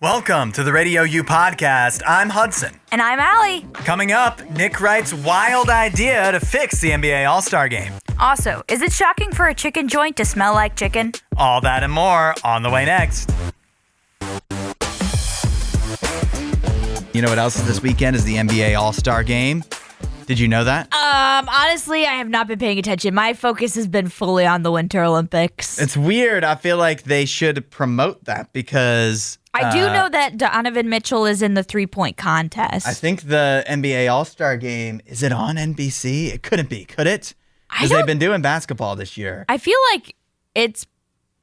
Welcome to the RadioU Podcast. I'm Hudson. And I'm Allie. Coming up, Nick Wright's wild idea to fix the NBA All-Star Game. Also, is it shocking for a chicken joint to smell like chicken? All that and more on the way next. You know what else is this weekend is the NBA All-Star Game. Did you know that? Honestly, I have not been paying attention. My focus has been fully on the Winter Olympics. It's weird. I feel like they should promote that because... I do know that Donovan Mitchell is in the three-point contest. I think the NBA All-Star Game, is it on NBC? It couldn't be, could it? Because they've been doing basketball this year. I feel like it's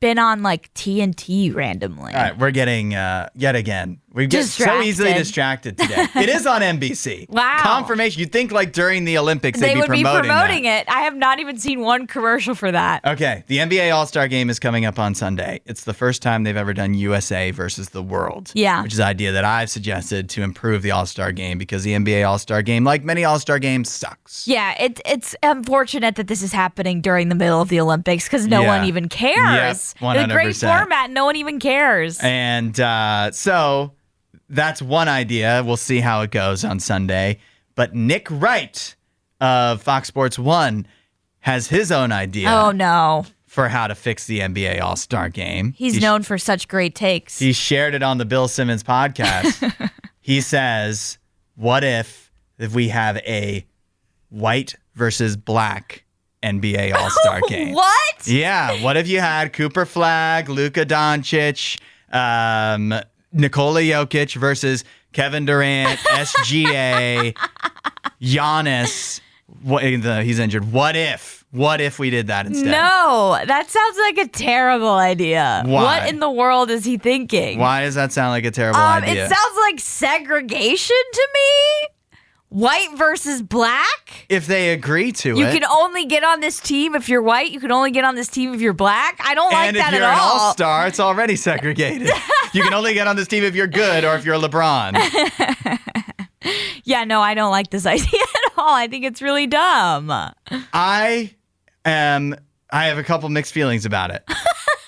been on like TNT randomly. All right, we're getting, yet again, we get so easily distracted today. It is on NBC. Wow. Confirmation. You'd think like during the Olympics they would be promoting that. it. I have not even seen one commercial for that. Okay, the NBA All-Star Game is coming up on Sunday. It's the first time they've ever done USA versus the world. Yeah. Which is an idea that I've suggested to improve the All-Star Game because the NBA All-Star Game, like many All-Star games, sucks. Yeah, it's unfortunate that this is happening during the middle of the Olympics because no one even cares. Yep, 100%. It's a great format. No one even cares. And so that's one idea. We'll see how it goes on Sunday. But Nick Wright of Fox Sports 1 has his own idea. Oh, no. For how to fix the NBA All-Star Game. He's known for such great takes. He shared it on the Bill Simmons podcast. He says, what if we have a white versus black NBA All-Star Game? What? Yeah. What if you had Cooper Flagg, Luka Doncic, Nikola Jokic versus Kevin Durant, SGA, Giannis. He's injured. What if we did that instead? No, that sounds like a terrible idea. Why? What in the world is he thinking? Why does that sound like a terrible idea? It sounds like segregation to me. White versus black? If they agree to it. You can only get on this team if you're white. You can only get on this team if you're black. I don't like that at all. And if you're an all-star, it's already segregated. You can only get on this team if you're good or if you're LeBron. Yeah, no, I don't like this idea at all. I think it's really dumb. I have a couple mixed feelings about it.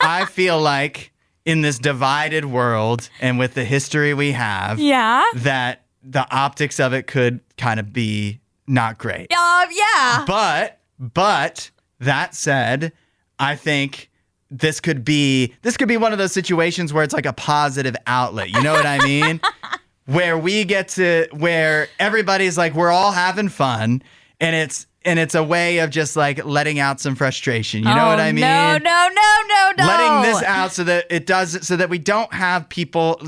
I feel like in this divided world and with the history we have, that the optics of it could kind of be not great. Yeah. But that said, I think this could be one of those situations where it's like a positive outlet. You know what I mean? where everybody's like, we're all having fun, and it's a way of just like letting out some frustration. You know what I mean? No. Letting this out so that we don't have people,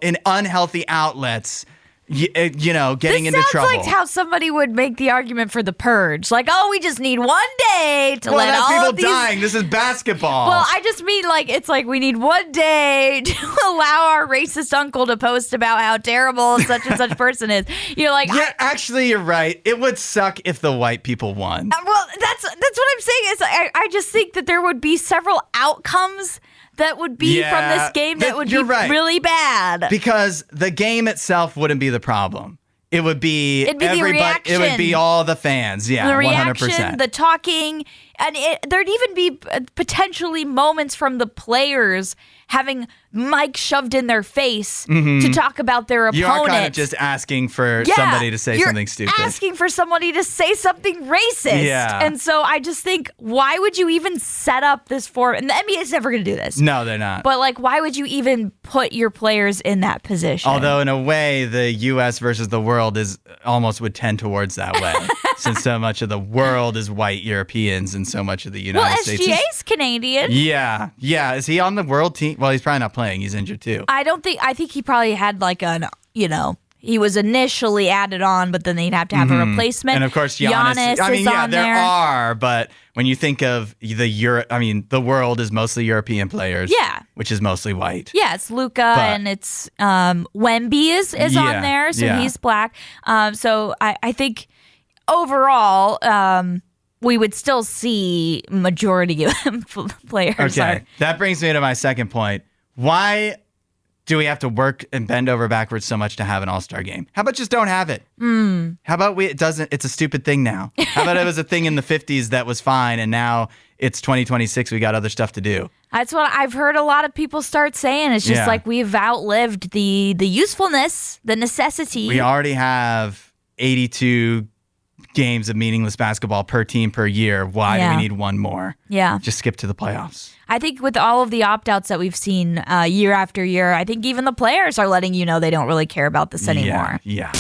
in unhealthy outlets, getting into trouble. This sounds like how somebody would make the argument for the purge. Like, oh, we just need one day to let all people of these... dying. This is basketball. Well, I just mean it's like we need one day to allow our racist uncle to post about how terrible such and such person is. Actually, you're right. It would suck if the white people won. Well, that's what I'm saying. Is I just think that there would be several outcomes that would be from this game that would be really bad. Because the game itself wouldn't be the problem. It would be everybody. The reaction. It would be all the fans. Yeah, the reaction, 100%. The talking, and there'd even be potentially moments from the players having mics shoved in their face to talk about their opponent. You are kind of just asking for somebody to say something stupid. Asking for somebody to say something racist. Yeah. And so I just think, why would you even set up this for? And the NBA is never going to do this. No, they're not. But why would you even put your players in that position? Although in a way, the U.S. versus the world would tend towards that way. Since so much of the world is white Europeans and so much of the United States. Well, SGA's Canadian. Yeah. Is he on the world team? Well, he's probably not playing. He's injured too. I think he probably had he was initially added on, but then they'd have to have a replacement. And of course, Giannis is on there. There are, but when you think of the world is mostly European players. Yeah. Which is mostly white. Yeah, it's Luka and it's Wemby is on there, so he's black. So I think overall, we would still see majority of players. Okay, that brings me to my second point. Why do we have to work and bend over backwards so much to have an all-star game? How about just don't have it? How about it's a stupid thing now? How about it was a thing in the 50s that was fine, and now it's 2026, we got other stuff to do? That's what I've heard a lot of people start saying. It's just like we've outlived the usefulness, the necessity. We already have 82 games of meaningless basketball per team per year. Why do we need one more? Yeah. Just skip to the playoffs. I think with all of the opt-outs that we've seen year after year, I think even the players are letting you know they don't really care about this anymore. Yeah.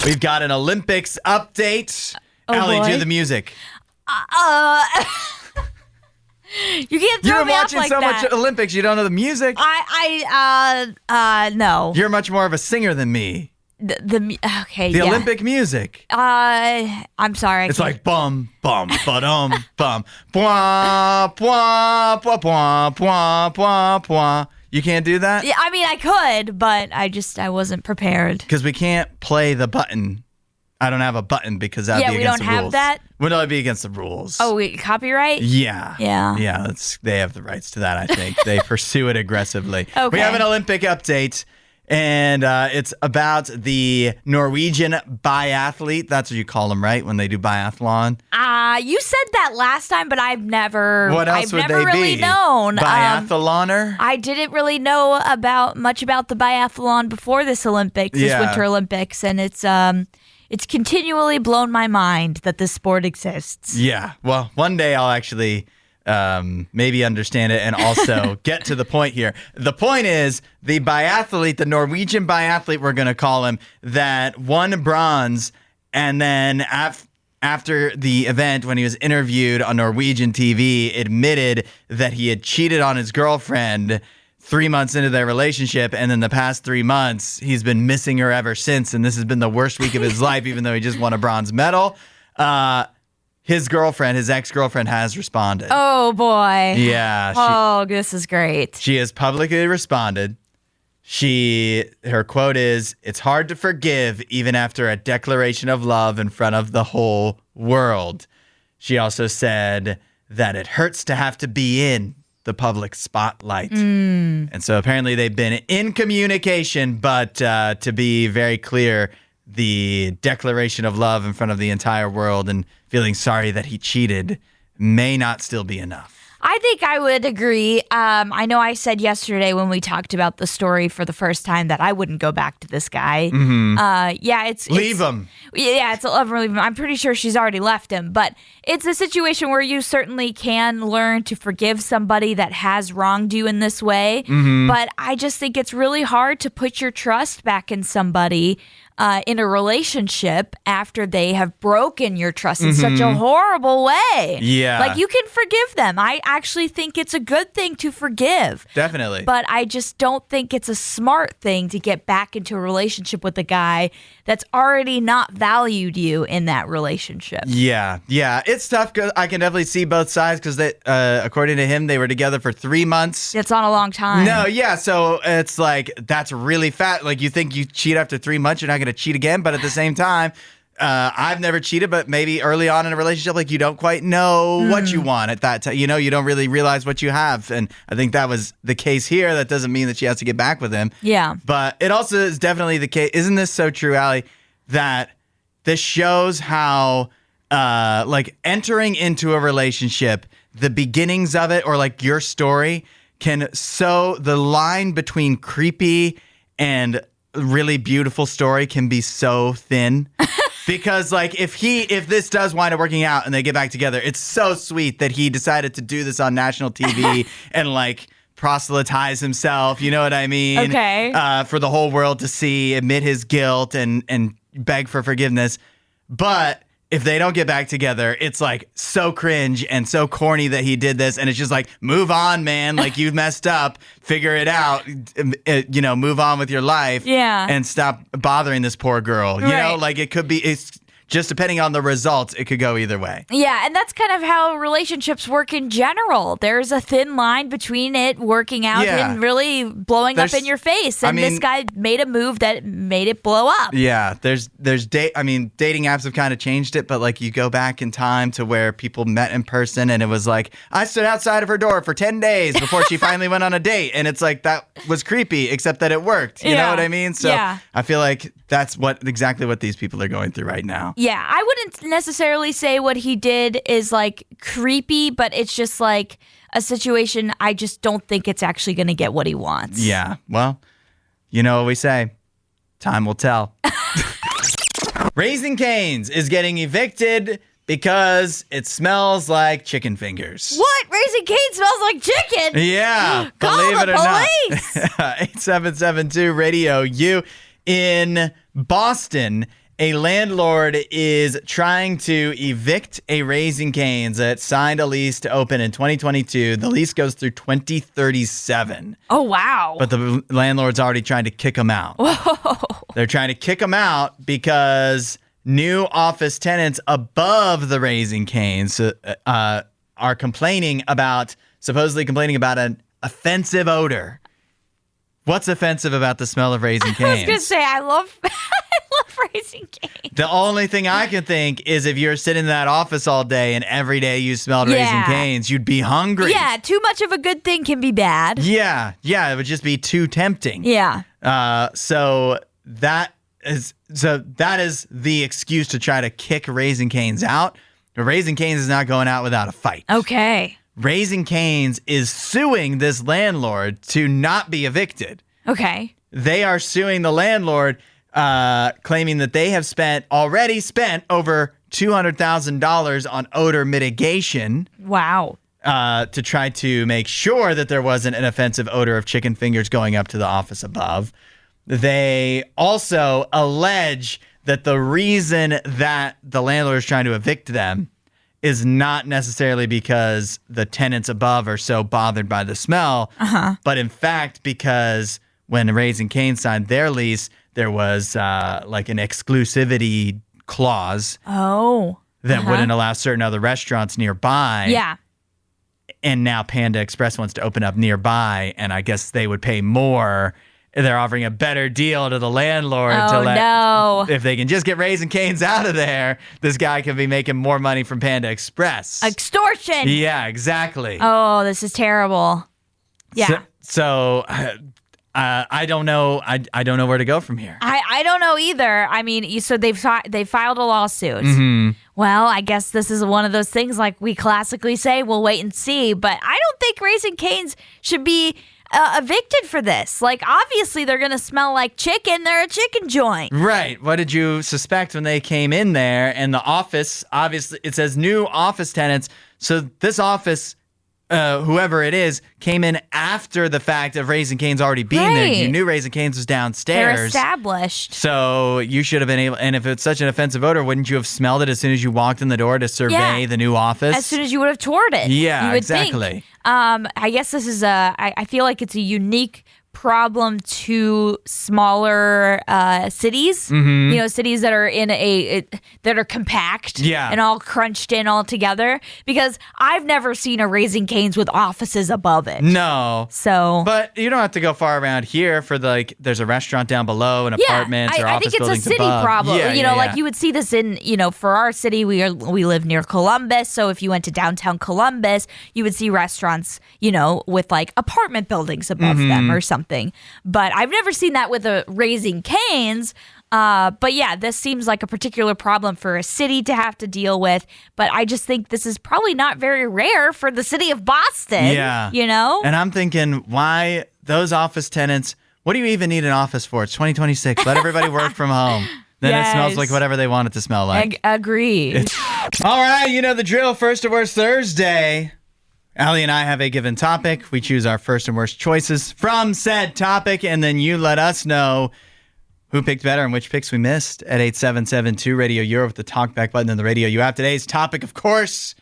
We've got an Olympics update. Allie, do the music. You can't throw me off like that. You're watching so much Olympics, you don't know the music. No. You're much more of a singer than me. The Olympic music. I'm sorry. It's like bum bum ba-dum bum bwah bwah bwah bwah bwah bwah bwah. You can't do that? Yeah, I mean I could, but I wasn't prepared. Because we can't play the button. I don't have a button because that'd be against the rules. Yeah, we don't have that? Would it be against the rules? Oh, wait, copyright? Yeah. Yeah. Yeah, they have the rights to that, I think. They pursue it aggressively. Okay. We have an Olympic update, and it's about the Norwegian biathlete. That's what you call them, right, when they do biathlon? You said that last time, but I've never really known. Biathloner? I didn't really know much about the biathlon before this Olympics, this Winter Olympics, and it's continually blown my mind that this sport exists. Yeah. Well, one day I'll actually maybe understand it and also get to the point here. The point is the biathlete, the Norwegian biathlete, we're going to call him, that won bronze, and then after the event, when he was interviewed on Norwegian TV, admitted that he had cheated on his girlfriend 3 months into their relationship, and then the past 3 months, he's been missing her ever since, and this has been the worst week of his life, even though he just won a bronze medal. His ex-girlfriend has responded. Oh, boy. Yeah. This is great. She has publicly responded. Her quote is, "It's hard to forgive even after a declaration of love in front of the whole world." She also said that it hurts to have to be in the public spotlight. And so apparently they've been in communication, but to be very clear, the declaration of love in front of the entire world and feeling sorry that he cheated may not still be enough. I think I would agree. I know I said yesterday when we talked about the story for the first time that I wouldn't go back to this guy. Mm-hmm. Leave him. Yeah, it's leave him. I'm pretty sure she's already left him. But it's a situation where you certainly can learn to forgive somebody that has wronged you in this way. Mm-hmm. But I just think it's really hard to put your trust back in somebody in a relationship after they have broken your trust in such a horrible way. Yeah. Like, you can forgive them. I actually think it's a good thing to forgive. Definitely. But I just don't think it's a smart thing to get back into a relationship with a guy that's already not valued you in that relationship. Yeah. It's tough because I can definitely see both sides because according to him, they were together for 3 months. It's not a long time. No, yeah. So it's like, that's really fat. Like, you think you cheat after 3 months, you're not going to cheat again. But at the same time, I've never cheated, but maybe early on in a relationship, like, you don't quite know what you want at that time. You don't really realize what you have. And I think that was the case here. That doesn't mean that she has to get back with him. Yeah. But it also is definitely the case. Isn't this so true, Allie, that this shows how, like, entering into a relationship, the beginnings of it, or like your story, can sow the line between creepy and really beautiful story can be so thin. Because, like, if this does wind up working out and they get back together, it's so sweet that he decided to do this on national TV and, like, proselytize himself, you know what I mean? Okay. For the whole world to see, admit his guilt and beg for forgiveness. But if they don't get back together, it's like so cringe and so corny that he did this. And it's just like, move on, man. Like, you messed up. Figure it out. Move on with your life. Yeah. And stop bothering this poor girl. You know, like, it's just depending on the results, it could go either way. Yeah, and that's kind of how relationships work in general. There's a thin line between it working out and really blowing up in your face. And this guy made a move that made it blow up. Yeah, dating apps have kind of changed it, but, like, you go back in time to where people met in person and it was like, I stood outside of her door for 10 days before she finally went on a date. And it's like, that was creepy, except that it worked. You know what I mean? So I feel like that's exactly what these people are going through right now. Yeah, I wouldn't necessarily say what he did is, like, creepy, but it's just like a situation, I just don't think it's actually going to get what he wants. Yeah. Well, you know what we say. Time will tell. Raising Cane's is getting evicted because it smells like chicken fingers. What? Raising Cane smells like chicken? Yeah. Call believe the it or not. police. 8772 Radio U. In Boston, a landlord is trying to evict a Raising Cane's that signed a lease to open in 2022. The lease goes through 2037. Oh, wow. But the landlord's already trying to kick them out. Whoa. They're trying to kick them out because new office tenants above the Raising Cane's are supposedly complaining about an offensive odor. What's offensive about the smell of Raising Cane's? I was going to say, I love Raising Cane's. The only thing I can think is if you're sitting in that office all day and every day you smelled Raising Cane's, you'd be hungry. Yeah, too much of a good thing can be bad. Yeah, it would just be too tempting. Yeah. So that is the excuse to try to kick Raising Cane's out. But Raising Cane's is not going out without a fight. Okay. Raising Cane's is suing this landlord to not be evicted. Okay. They are suing the landlord, claiming that they have already spent over $200,000 on odor mitigation. Wow. To try to make sure that there wasn't an offensive odor of chicken fingers going up to the office above. They also allege that the reason that the landlord is trying to evict them is not necessarily because the tenants above are so bothered by the smell, but in fact because when Raising Cane signed their lease, there was like an exclusivity clause that wouldn't allow certain other restaurants nearby. Yeah. And now Panda Express wants to open up nearby, and I guess they would pay more. They're offering a better deal to the landlord if they can just get Raising Cane's out of there, this guy could be making more money from Panda Express. Extortion. Yeah, exactly. Oh, this is terrible. Yeah. So I don't know. I don't know where to go from here. I don't know either. I mean, so they filed a lawsuit. Mm-hmm. Well, I guess this is one of those things like we classically say, we'll wait and see. But I don't think Raising Cane's should be evicted for this. Like, obviously, they're going to smell like chicken. They're a chicken joint. Right. What did you suspect when they came in there? And the office, obviously, it says new office tenants. So this office, whoever it is, came in after the fact of Raising Cane's already being there. You knew Raising Cane's was downstairs. They're established. So you should have been able, and if it's such an offensive odor, wouldn't you have smelled it as soon as you walked in the door to survey the new office? As soon as you would have toured it. Yeah, you would exactly. Think. I guess this is I feel like it's a unique problem to smaller cities. Mm-hmm. You know, cities that are that are compact and all crunched in all together. Because I've never seen a Raising Cane's with offices above it. No. So, but you don't have to go far around here for there's a restaurant down below and apartments or office buildings above. I think it's a city problem. Like you would see this in, for our city, we live near Columbus. So if you went to downtown Columbus, you would see restaurants, with like apartment buildings above them or something. But I've never seen that with a Raising Cane's. But yeah, this seems like a particular problem for a city to have to deal with. But I just think this is probably not very rare for the city of Boston. Yeah. And I'm thinking, why those office tenants? What do you even need an office for? It's 2026. Let everybody work from home. Then it smells like whatever they want it to smell like. Agree. All right, you know the drill. First or worst Thursday. Allie and I have a given topic. We choose our first and worst choices from said topic, and then you let us know who picked better and which picks we missed at 8772 Radio Euro with the talkback button in the Radio U app. Today's topic, of course,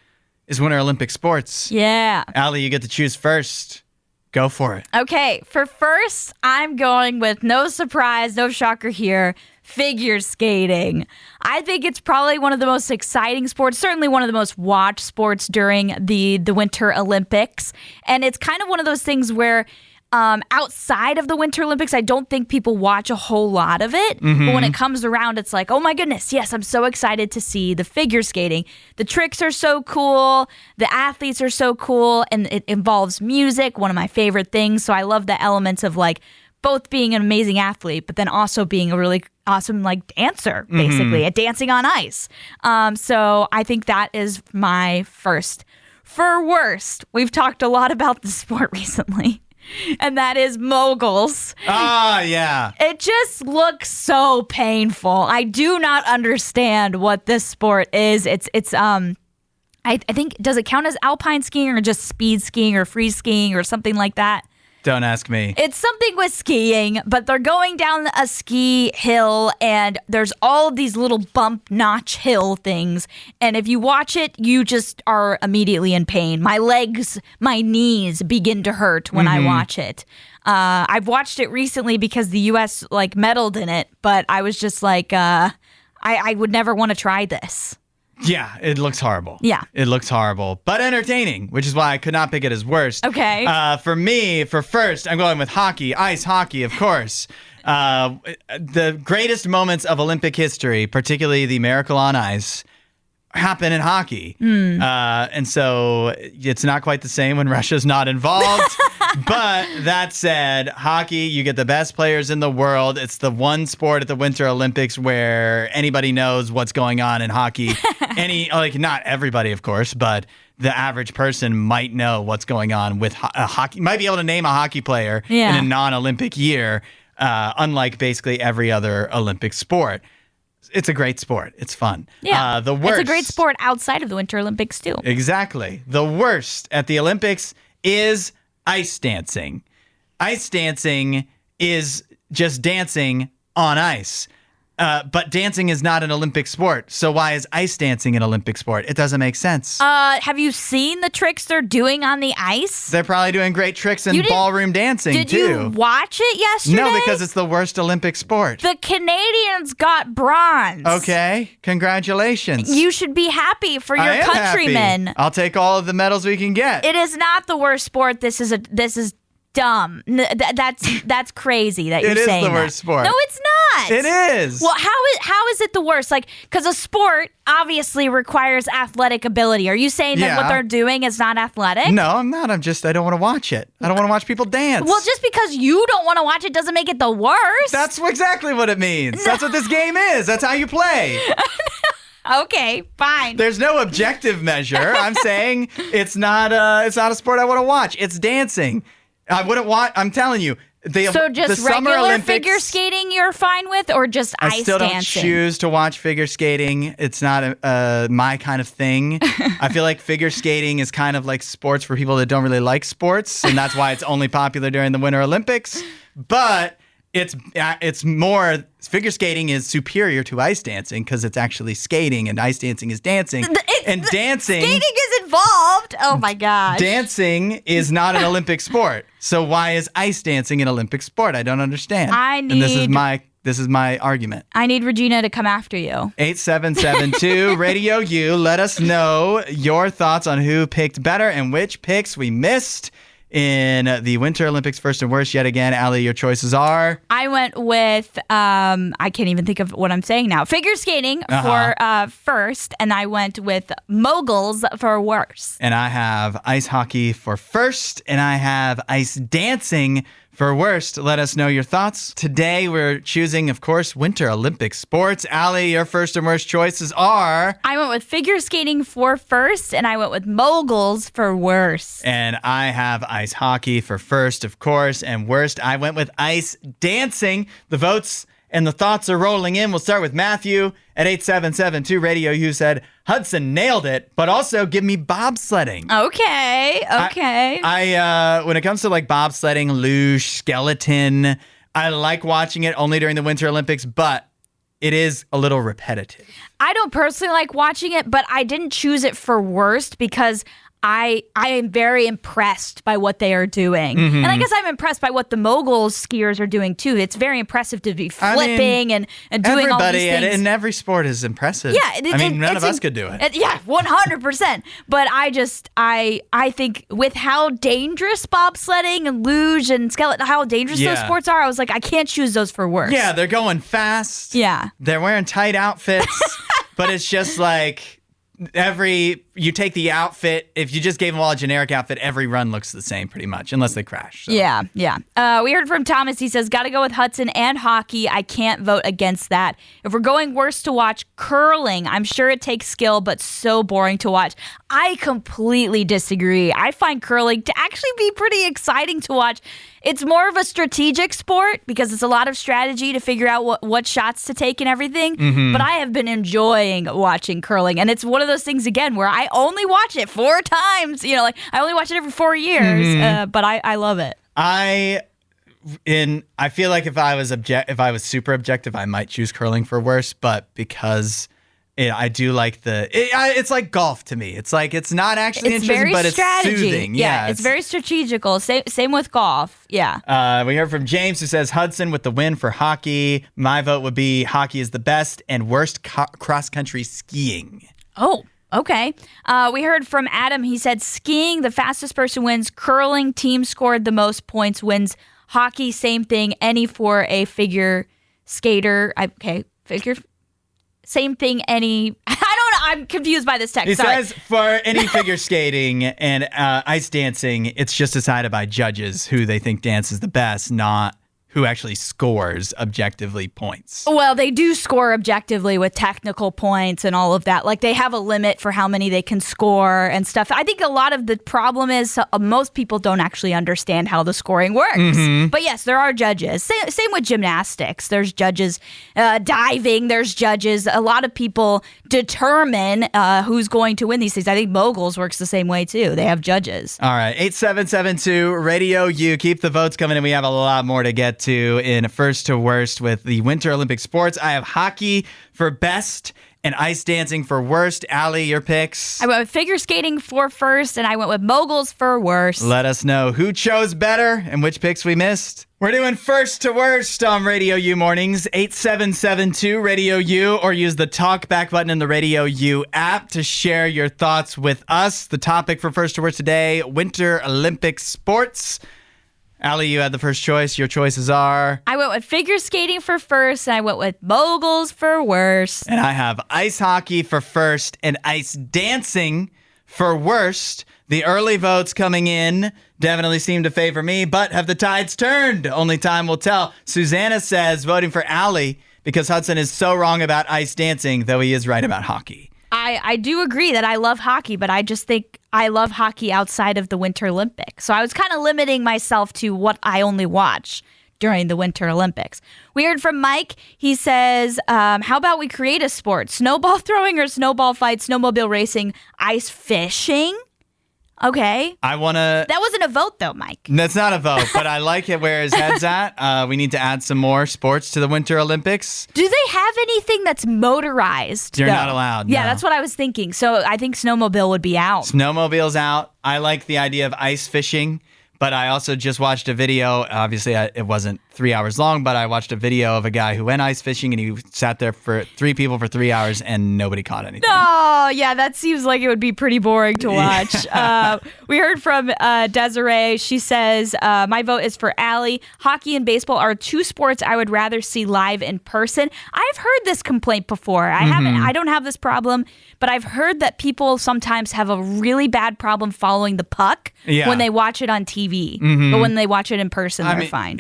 is Winter Olympic sports. Yeah. Allie, you get to choose first. Go for it. Okay, for first, I'm going with no surprise, no shocker here, figure skating. I think it's probably one of the most exciting sports, certainly one of the most watched sports during the Winter Olympics. And it's kind of one of those things where outside of the Winter Olympics, I don't think people watch a whole lot of it. Mm-hmm. But when it comes around, it's like, oh my goodness, yes, I'm so excited to see the figure skating. The tricks are so cool. The athletes are so cool. And it involves music, one of my favorite things. So I love the elements of like both being an amazing athlete, but then also being a really awesome like dancer, basically, at dancing on ice. So I think that is my first for worst, we've talked a lot about the sport recently, and that is moguls. Yeah. It just looks so painful. I do not understand what this sport is. It's I think, does it count as alpine skiing or just speed skiing or free skiing or something like that? Don't ask me. It's something with skiing, but they're going down a ski hill and there's all of these little bump notch hill things. And if you watch it, you just are immediately in pain. My legs, my knees begin to hurt when I watch it. I've watched it recently because the U.S. medaled in it, but I was just like, I would never want to try this. Yeah, it looks horrible. Yeah. It looks horrible, but entertaining, which is why I could not pick it as worst. Okay. For me, for first, I'm going with hockey, ice hockey, of course. The greatest moments of Olympic history, particularly the Miracle on Ice, happen in hockey. And so it's not quite the same when Russia's not involved. But that said, hockey, you get the best players in the world. It's the one sport at the Winter Olympics where anybody knows what's going on in hockey. Not everybody, of course, but the average person might know what's going on with hockey. Might be able to name a hockey player in a non-Olympic year, unlike basically every other Olympic sport. It's a great sport. It's fun. Yeah, the worst, it's a great sport outside of the Winter Olympics, too. Exactly. The worst at the Olympics is ice dancing. Ice dancing is just dancing on ice. But dancing is not an Olympic sport. So why is ice dancing an Olympic sport? It doesn't make sense. Have you seen the tricks they're doing on the ice? They're probably doing great tricks in ballroom dancing, too. Did you watch it yesterday? No, because it's the worst Olympic sport. The Canadians got bronze. Okay, congratulations. You should be happy for your countrymen. Happy. I'll take all of the medals we can get. It is not the worst sport. This is dumb. That's crazy that you're saying that. It is the worst sport. No, it's not. It is. Well, how is it the worst? Because a sport obviously requires athletic ability. Are you saying that what they're doing is not athletic? No, I'm not. I don't want to watch it. I don't want to watch people dance. Well, just because you don't want to watch it doesn't make it the worst. That's exactly what it means. No. That's what this game is. That's how you play. Okay, fine. There's no objective measure. I'm saying it's not a sport I want to watch. It's dancing. I wouldn't want. I'm telling you. So just the Summer regular Olympics, figure skating you're fine with, or just ice dancing? I still don't choose to watch figure skating. It's not my kind of thing. I feel like figure skating is kind of like sports for people that don't really like sports, and that's why it's only popular during the Winter Olympics. But it's more, figure skating is superior to ice dancing because it's actually skating and ice dancing is dancing. Dancing. Skating is involved. Oh my gosh. Dancing is not an Olympic sport. So why is ice dancing an Olympic sport? I don't understand. And this is my argument. I need Regina to come after you. 8772 Radio U. Let us know your thoughts on who picked better and which picks we missed in the Winter Olympics first and worst yet again. Allie, your choices are? I went with, I can't even think of what I'm saying now. Figure skating for first, and I went with moguls for worst. And I have ice hockey for first, and I have ice dancing for worst. Let us know your thoughts. Today we're choosing, of course, Winter Olympic sports. Allie, your first and worst choices are? I went with figure skating for first, and I went with moguls for worst. And I have ice hockey for first, of course, and worst. I went with ice dancing. The votes and the thoughts are rolling in. We'll start with Matthew at 8772 Radio. You said Hudson nailed it, but also give me bobsledding. Okay. I when it comes to like bobsledding, luge, skeleton, I like watching it only during the Winter Olympics, but it is a little repetitive. I don't personally like watching it, but I didn't choose it for worst because I am very impressed by what they are doing. Mm-hmm. And I guess I'm impressed by what the mogul skiers are doing, too. It's very impressive to be flipping and doing all these things. Everybody in every sport is impressive. Yeah. None of us could do it. Yeah, 100%. But I think with how dangerous bobsledding and luge and skeleton, how dangerous those sports are, I was like, I can't choose those for worse. Yeah, they're going fast. Yeah. They're wearing tight outfits. But it's just like, you take the outfit. If you just gave them all a generic outfit, every run looks the same pretty much, unless they crash. So. Yeah. We heard from Thomas. He says, got to go with Hudson and hockey. I can't vote against that. If we're going worst to watch, curling. I'm sure it takes skill, but so boring to watch. I completely disagree. I find curling to actually be pretty exciting to watch. It's more of a strategic sport because it's a lot of strategy to figure out what shots to take and everything. Mm-hmm. But I have been enjoying watching curling. And it's one of those things, again, where I only watch it 4 times. You know, like I only watch it every 4 years. Mm-hmm. But I love it. I feel like if I was super objective, I might choose curling for worst. But because I do like it's like golf to me. It's like it's not actually interesting, but it's soothing. Yeah, it's very strategical. Same with golf. Yeah. We heard from James who says Hudson with the win for hockey. My vote would be hockey is the best and worst cross-country skiing. Oh, okay. We heard from Adam. He said skiing, the fastest person wins. Curling, team scored the most points wins. Hockey, same thing. Any for a figure skater. Same thing, any... I don't know. I'm confused by this text. He says for any figure skating and ice dancing, it's just decided by judges who they think dances the best, not who actually scores objectively points. Well, they do score objectively with technical points and all of that. Like they have a limit for how many they can score and stuff. I think a lot of the problem is most people don't actually understand how the scoring works. Mm-hmm. But yes, there are judges. Same with gymnastics. There's judges. Diving, there's judges. A lot of people determine who's going to win these things. I think moguls works the same way too. They have judges. All right, 8772 Radio U. Keep the votes coming in. We have a lot more to get to in first to worst with the Winter Olympic sports. I have hockey for best and ice dancing for worst. Allie, your picks? I went with figure skating for first, and I went with moguls for worst. Let us know who chose better and which picks we missed. We're doing first to worst on Radio U Mornings, 8772 Radio U, or use the talkback button in the Radio U app to share your thoughts with us. The topic for first to worst today, Winter Olympic sports. Allie, you had the first choice. Your choices are? I went with figure skating for first, and I went with moguls for worst. And I have ice hockey for first and ice dancing for worst. The early votes coming in definitely seem to favor me, but have the tides turned? Only time will tell. Susanna says voting for Allie because Hudson is so wrong about ice dancing, though he is right about hockey. I do agree that I love hockey, but I just think I love hockey outside of the Winter Olympics. So I was kind of limiting myself to what I only watch during the Winter Olympics. We heard from Mike. He says, how about we create a sport? Snowball throwing or snowball fight, snowmobile racing, ice fishing? Okay. That wasn't a vote, though, Mike. That's not a vote, but I like it where his head's at. We need to add some more sports to the Winter Olympics. Do they have anything that's motorized? You're not allowed. Yeah, no. That's what I was thinking. So I think snowmobile would be out. Snowmobile's out. I like the idea of ice fishing, but I also just watched a video. Obviously, it wasn't 3 hours long, but I watched a video of a guy who went ice fishing and he sat there for 3 people for 3 hours and nobody caught anything. Oh, yeah, that seems like it would be pretty boring to watch. We heard from Desiree. She says, my vote is for Allie. Hockey and baseball are 2 sports I would rather see live in person. I've heard this complaint before. I don't have this problem, but I've heard that people sometimes have a really bad problem following the puck when they watch it on TV. Mm-hmm. But when they watch it in person, they're fine.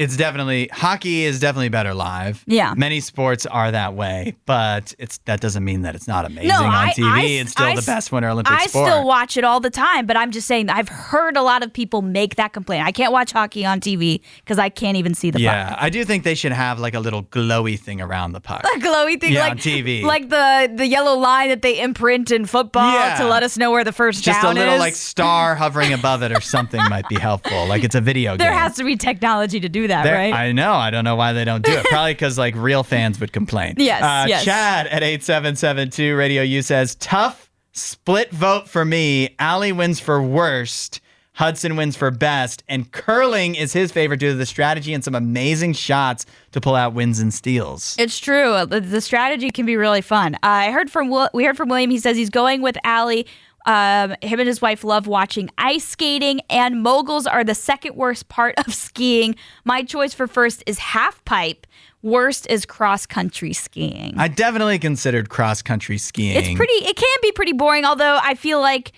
Hockey is definitely better live. Yeah. Many sports are that way, but that doesn't mean that it's not amazing on TV. It's still the best Winter Olympic sport. I still watch it all the time, but I'm just saying I've heard a lot of people make that complaint. I can't watch hockey on TV because I can't even see the puck. Yeah, I do think they should have like a little glowy thing around the puck. A glowy thing? Yeah, on TV. Like the yellow line that they imprint in football to let us know where the first down is. Just a little like star hovering above it or something might be helpful. Like it's a video game. There has to be technology to do that, right? I know. I don't know why they don't do it. Probably because like real fans would complain. Yes. Chad at 8772 Radio U says, tough split vote for me. Allie wins for worst. Hudson wins for best. And curling is his favorite due to the strategy and some amazing shots to pull out wins and steals. It's true. The strategy can be really fun. We heard from William. He says he's going with Allie. Him and his wife love watching ice skating, and moguls are the second worst part of skiing. My choice for first is half pipe. Worst is cross-country skiing. I definitely considered cross-country skiing. It can be pretty boring, although I feel like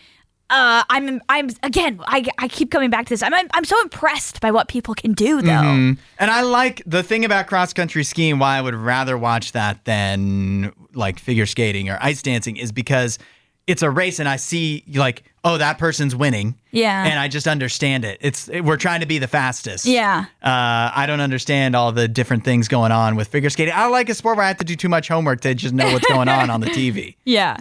I keep coming back to this. I'm so impressed by what people can do, though. Mm-hmm. And I like the thing about cross-country skiing, why I would rather watch that than like figure skating or ice dancing, is because it's a race and I see like, oh, that person's winning. Yeah. And I just understand it. We're trying to be the fastest. Yeah. I don't understand all the different things going on with figure skating. I don't like a sport where I have to do too much homework to just know what's going on the TV. Yeah.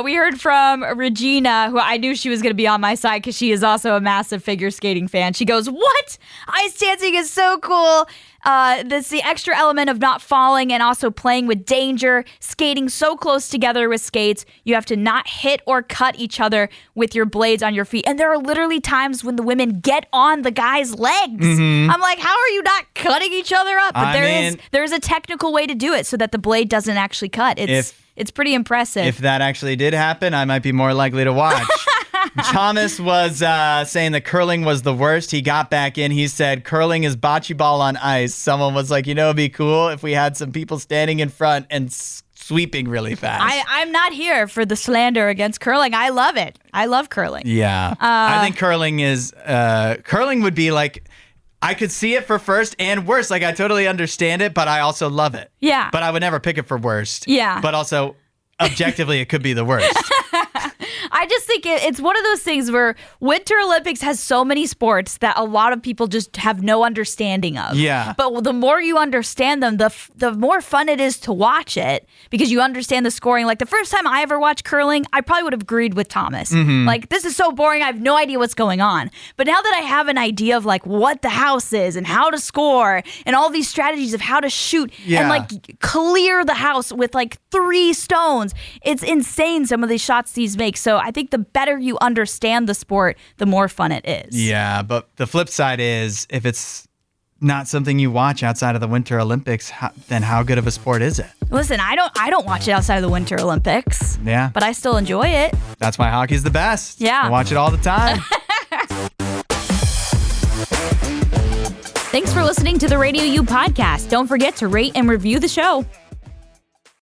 We heard from Regina, who I knew she was going to be on my side because she is also a massive figure skating fan. She goes, "What? Ice dancing is so cool. That's the extra element of not falling and also playing with danger, skating so close together with skates. You have to not hit or cut each other with your blades on your feet." And there are literally times when the women get on the guy's legs. Mm-hmm. I'm like, how are you not cutting each other up? But there is a technical way to do it so that the blade doesn't actually cut. It's pretty impressive. If that actually did happen, I might be more likely to watch. Thomas was saying that curling was the worst. He got back in. He said curling is bocce ball on ice. Someone was like, it'd be cool if we had some people standing in front and sweeping really fast. I'm not here for the slander against curling. I love it. I love curling. Yeah. I think curling would be like, I could see it for first and worst. Like, I totally understand it, but I also love it. Yeah. But I would never pick it for worst. Yeah. But also, objectively, it could be the worst. I just think it's one of those things where Winter Olympics has so many sports that a lot of people just have no understanding of. Yeah. But the more you understand them, the more fun it is to watch it because you understand the scoring. Like the first time I ever watched curling, I probably would have agreed with Thomas. Mm-hmm. Like, this is so boring. I have no idea what's going on. But now that I have an idea of like what the house is and how to score and all these strategies of how to shoot and like clear the house with like 3 stones, it's insane some of these shots these make. So I think the better you understand the sport, the more fun it is. Yeah, but the flip side is if it's not something you watch outside of the Winter Olympics, then how good of a sport is it? Listen, I don't watch it outside of the Winter Olympics. Yeah. But I still enjoy it. That's why hockey's the best. Yeah. I watch it all the time. Thanks for listening to the RadioU Podcast. Don't forget to rate and review the show.